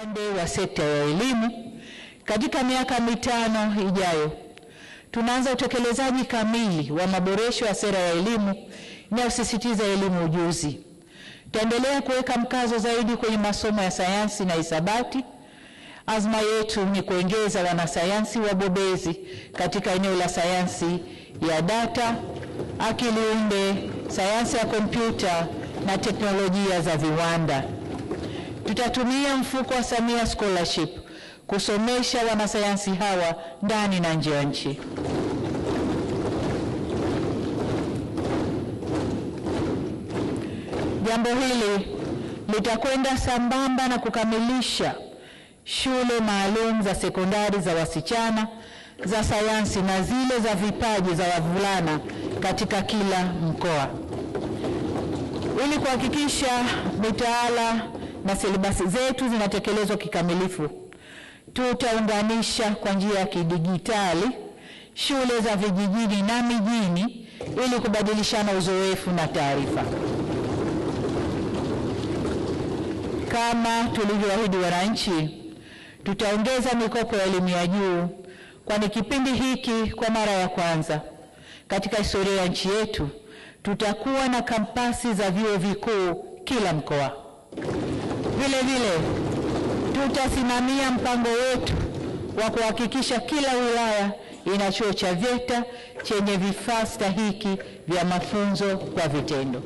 upande wa sekta ya elimu, katika miaka mitano ijayo tunaanza utekelezaji kamili wa maboresho ya sera ya elimu inayosisitiza elimu ujuzi. Tutaendelea kuweka mkazo zaidi kwenye masomo ya sayansi na hisabati. Azma yetu ni kuongeza wanasayansi wabobezi katika eneo la sayansi ya data, akili unde, sayansi ya kompyuta na teknolojia za viwanda. Tutatumia mfuko wa Samia Scholarship kusomesha wanasayansi hawa ndani na nje ya nchi. Jambo hili litakwenda sambamba na kukamilisha shule maalum za sekondari za wasichana za sayansi na zile za vipaji za wavulana katika kila mkoa. Ili kuhakikisha mitaala na silabasi zetu zinatekelezwa kikamilifu, tutaunganisha kwa njia ya kidigitali shule za vijijini na mijini ili kubadilishana uzoefu na taarifa. Kama tulivyoahidi wananchi, tutaongeza mikopo ya elimu ya juu, kwani kipindi hiki kwa mara ya kwanza katika historia ya nchi yetu tutakuwa na kampasi za vyuo vikuu kila mkoa. Vile vile tutasimamia mpango wetu wa kuhakikisha kila wilaya ina chuo cha VETA chenye vifaa stahiki vya mafunzo kwa vitendo.